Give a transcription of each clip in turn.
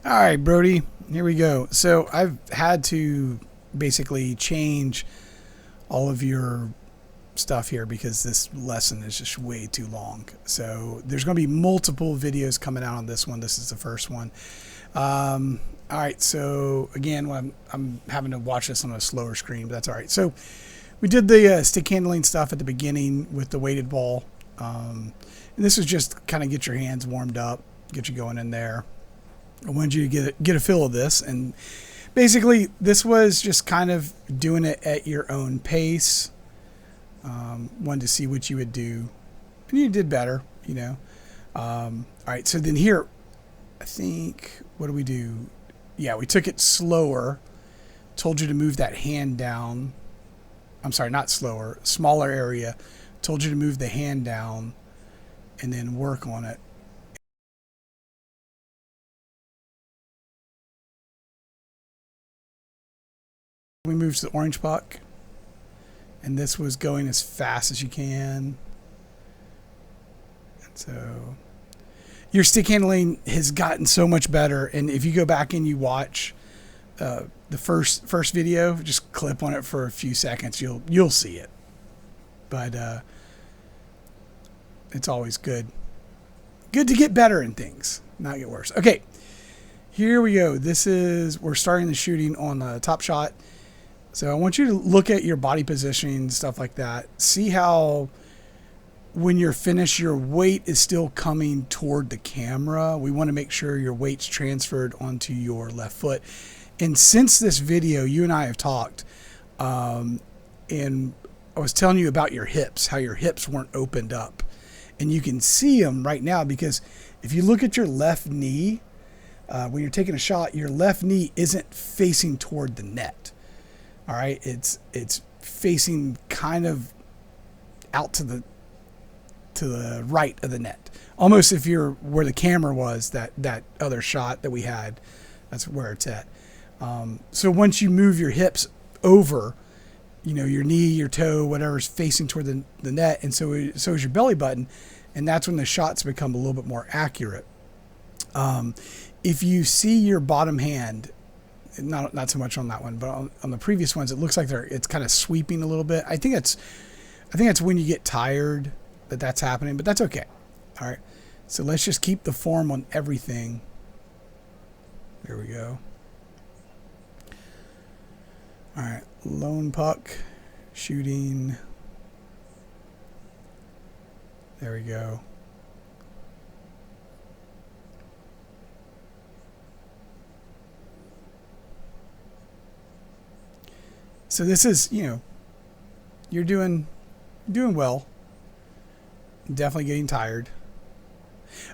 All right, Brody, here we go. So I've had to basically change all of your stuff here because this lesson is just way too long. So there's going to be multiple videos coming out on this one. This is the first one. All right, so again, I'm having to watch this on a slower screen, but that's all right. So we did the stick handling stuff at the beginning with the weighted ball. And this was just kind of get your hands warmed up, get you going in there. I wanted you to get a feel of this, and basically this was just kind of doing it at your own pace. Wanted to see what you would do, and you did better, you know. All right, so then here, I think, what do we do? Yeah, we took it slower. Told you to move that hand down. I'm sorry, not slower, smaller area. Told you to move the hand down and then work on it. We moved to the orange puck, and this was going as fast as you can. And so your stick handling has gotten so much better. And if you go back and you watch the first video, just clip on it for a few seconds, you'll see it. But it's always good to get better in things, not get worse. Okay, here we go. We're starting the shooting on the top shot. So I want you to look at your body positioning, stuff like that. See how when you're finished, your weight is still coming toward the camera. We want to make sure your weight's transferred onto your left foot. And since this video, you and I have talked, and I was telling you about your hips, how your hips weren't opened up. And you can see them right now because if you look at your left knee, when you're taking a shot, your left knee isn't facing toward the net. All right, it's facing kind of out to the right of the net, almost if you're where the camera was. That other shot that we had, that's where it's at. So once you move your hips over, you know, your knee, your toe, whatever's facing toward the net, and so is your belly button, and that's when the shots become a little bit more accurate. If you see your bottom hand, not so much on that one, but on the previous ones, it looks like it's kind of sweeping a little bit. I think it's when you get tired that's happening, but that's okay. All right, so let's just keep the form on everything. There we go. All right, lone puck, shooting. There we go. So this is, you know, you're doing well. Definitely getting tired.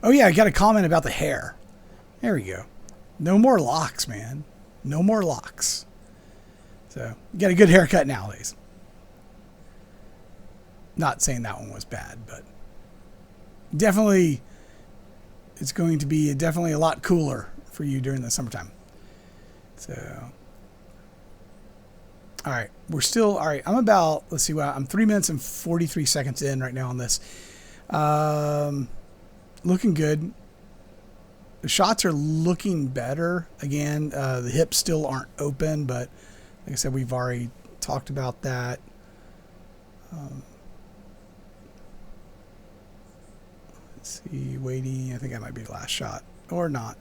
Oh yeah, I got a comment about the hair. There we go. No more locks, man. No more locks. So you got a good haircut nowadays. Not saying that one was bad, but definitely it's going to be definitely a lot cooler for you during the summertime. So all right, we're still, all right, let's see, I'm 3 minutes and 43 seconds in right now on this. Looking good. The shots are looking better. Again, the hips still aren't open, but like I said, we've already talked about that. Let's see, waiting. I think that might be the last shot, or not.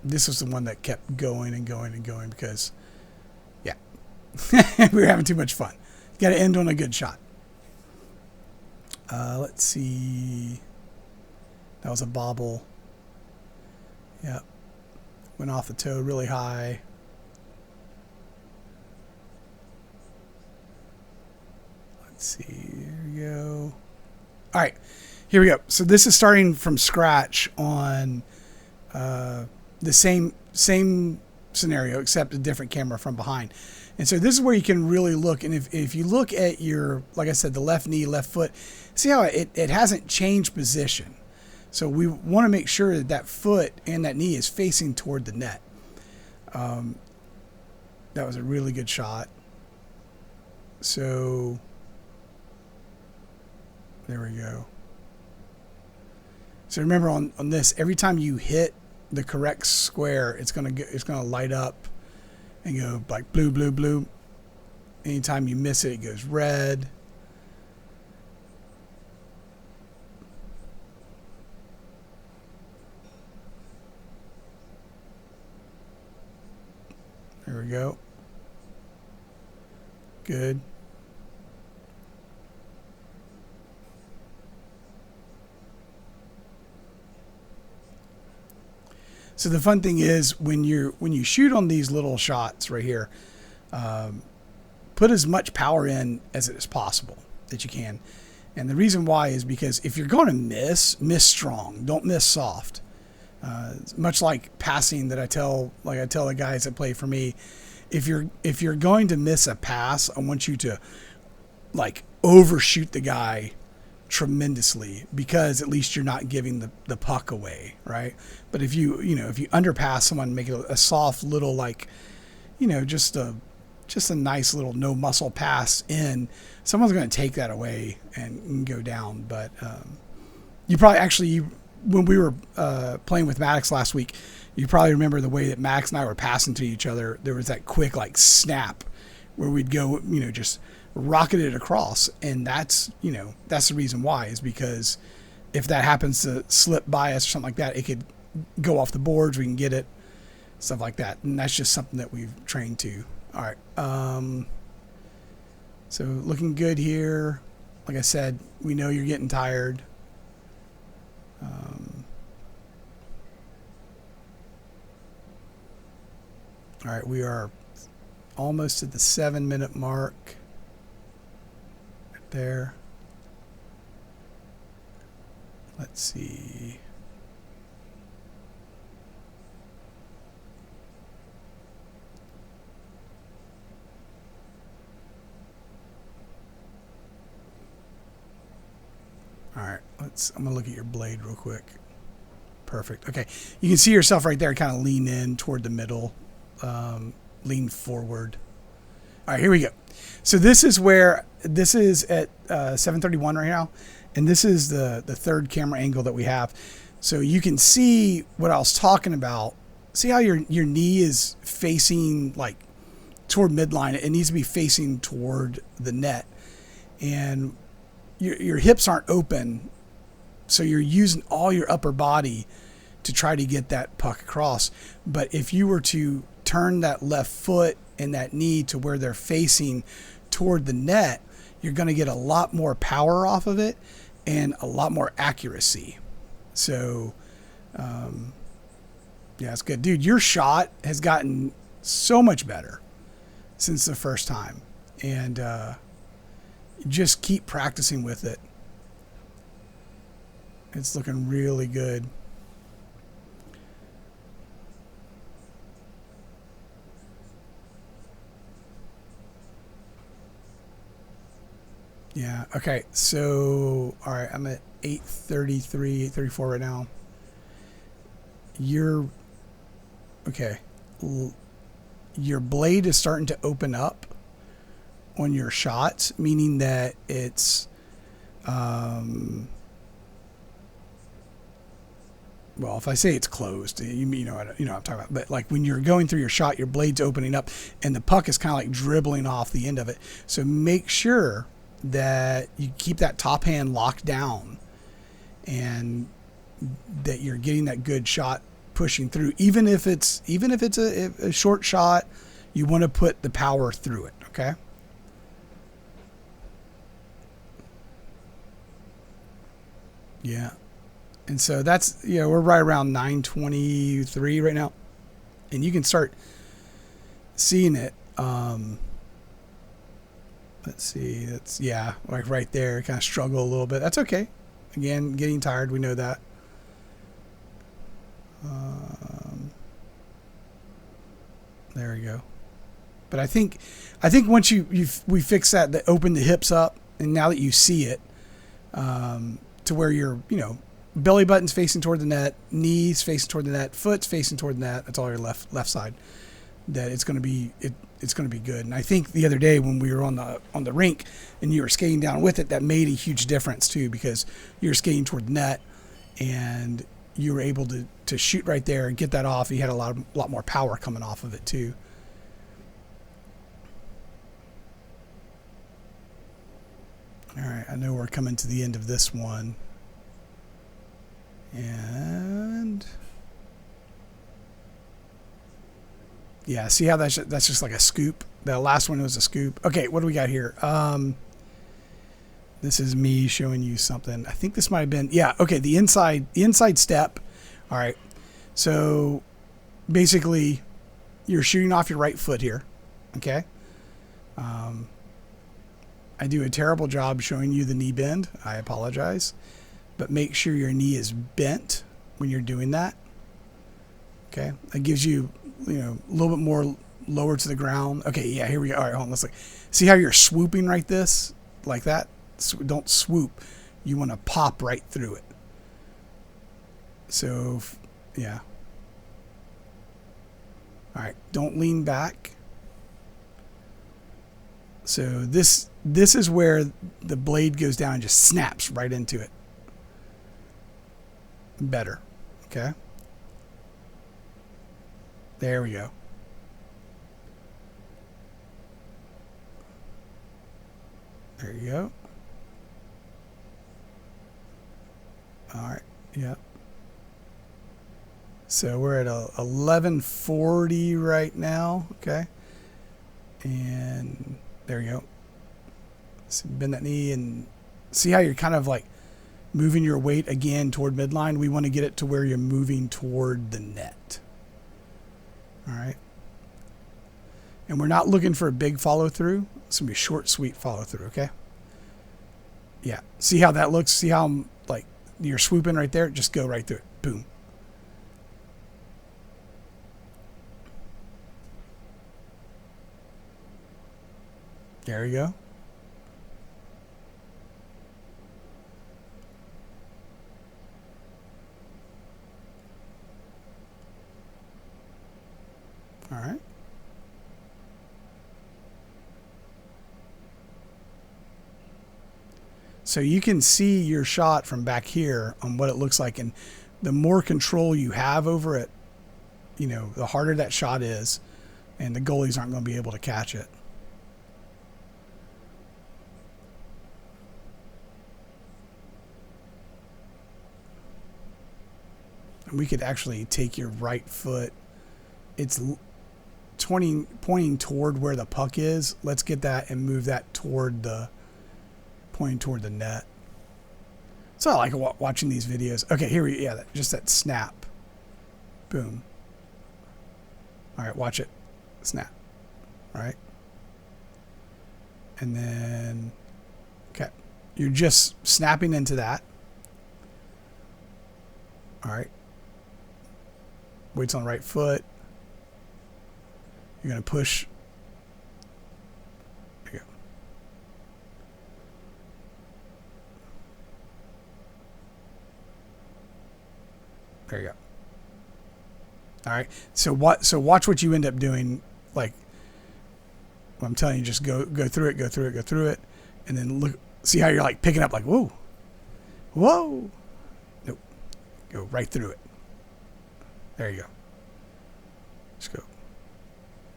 This was the one that kept going and going and going because, yeah, we were having too much fun. You got to end on a good shot. Let's see. That was a bobble. Yep. Went off the toe really high. Let's see. Here we go. All right. Here we go. So this is starting from scratch on the same scenario, except a different camera from behind. And so this is where you can really look. And if you look at your, like I said, the left knee, left foot, see how it hasn't changed position. So we want to make sure that foot and that knee is facing toward the net. That was a really good shot. So there we go. So remember on this, every time you hit the correct square, it's gonna light up and go like blue, blue, blue. Anytime you miss it, it goes red. There we go. Good. So the fun thing is when you shoot on these little shots right here, put as much power in as it is possible that you can. And the reason why is because if you're going to miss strong. Don't miss soft. Much like passing that I tell the guys that play for me, if you're going to miss a pass, I want you to like overshoot the guy tremendously, because at least you're not giving the puck away, right? But if you underpass someone, make it a soft little, like, just a nice little no muscle pass in, someone's going to take that away and go down. But you probably actually, when we were playing with Maddox last week, you probably remember the way that Max and I were passing to each other. There was that quick like snap where we'd go, just rocket it across. And that's the reason why, is because if that happens to slip by us or something like that, it could go off the boards. We can get it, stuff like that. And that's just something that we've trained to. All right. So looking good here. Like I said, we know you're getting tired. All right, we are almost at the 7-minute mark. Right there. Let's see. All right, I'm gonna look at your blade real quick. Perfect. Okay, you can see yourself right there. Kind of lean in toward the middle, lean forward. All right, here we go. So this is at 7:31 right now, and this is the third camera angle that we have. So you can see what I was talking about. See how your knee is facing like toward midline. It needs to be facing toward the net, and your hips aren't open, so you're using all your upper body to try to get that puck across. But if you were to turn that left foot and that knee to where they're facing toward the net, you're going to get a lot more power off of it and a lot more accuracy. So, yeah, it's good. Dude, your shot has gotten so much better since the first time. And, just keep practicing with it. It's looking really good. Yeah. Okay. So, all right. I'm at 8:33, 8:34 right now. Okay. Your blade is starting to open up on your shots, meaning that it's, well, if I say it's closed, you know what I'm talking about. But like when you're going through your shot, your blade's opening up and the puck is kind of like dribbling off the end of it. So make sure that you keep that top hand locked down and that you're getting that good shot pushing through. Even if it's a short shot, you want to put the power through it. Okay. Yeah. And so that's, we're right around 9:23 right now. And you can start seeing it. Let's see. That's, like right there. Kind of struggle a little bit. That's okay. Again, getting tired. We know that. There we go. But I think once we fix that open the hips up, and now that you see it, to where your belly button's facing toward the net, knees facing toward the net, foot's facing toward the net. That's all your left side. That it's going to be good. And I think the other day when we were on the rink and you were skating down with it, that made a huge difference too, because you're skating toward the net and you were able to shoot right there and get that off. You had a lot more power coming off of it too. All right, I know we're coming to the end of this one. And yeah, see how that's just like a scoop? The last one was a scoop. Okay, what do we got here? This is me showing you something. I think this might have been, yeah, okay, the inside step. All right, so basically you're shooting off your right foot here, okay? I do a terrible job showing you the knee bend. I apologize. But make sure your knee is bent when you're doing that. Okay, that gives you, a little bit more lower to the ground. Okay, yeah, here we go. All right, hold on. Let's look. See how you're swooping like this, like that? Don't swoop. You want to pop right through it. So, yeah. All right, don't lean back. So this is where the blade goes down and just snaps right into it. Better. Okay. There we go. There you go. All right. Yep. So we're at 1140 right now. Okay. And there you go. So bend that knee and see how you're kind of like moving your weight again toward midline. We want to get it to where you're moving toward the net. All right. And we're not looking for a big follow through. It's going to be a short, sweet follow through. Okay. Yeah. See how that looks? See how I'm like you're swooping right there? Just go right through it. Boom. There you go. All right. So you can see your shot from back here on what it looks like. And the more control you have over it, the harder that shot is, and the goalies aren't going to be able to catch it. And we could actually take your right foot. It's pointing toward where the puck is. Let's get that and move that pointing toward the net. So I like watching these videos. Okay, here we just that snap. Boom. All right, watch it. Snap. All right. And then, okay, you're just snapping into that. All right. Weight's on the right foot. You're going to push. There you go. There you go. All right. So watch what you end up doing. Like I'm telling you, just go through it, go through it, and then look. See how you're like picking up, like whoa. Nope. Go right through it. There you go. Just go.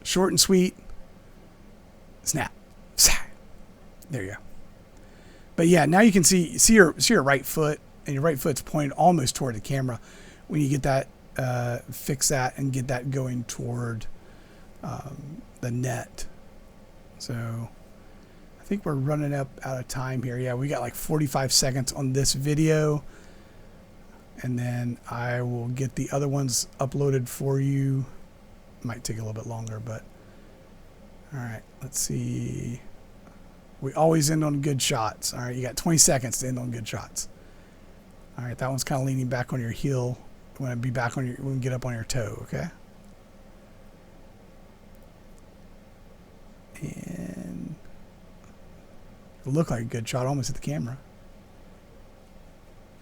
Short and sweet. Snap. There you go. But yeah, now you can see your right foot, and your right foot's pointed almost toward the camera. When you get that, fix that and get that going toward the net. So I think we're running up out of time here. Yeah, we got like 45 seconds on this video. And then I will get the other ones uploaded for you. Might take a little bit longer, but all right, let's see. We always end on good shots. All right, you got 20 seconds to end on good shots. All right, that one's kind of leaning back on your heel. You want to be back on your, when you get up on your toe, okay? And it looked like a good shot, almost hit the camera.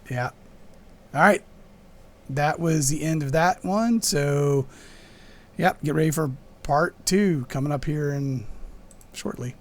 Yeah. All right, that was the end of that one. So, yep, get ready for part 2 coming up here in shortly.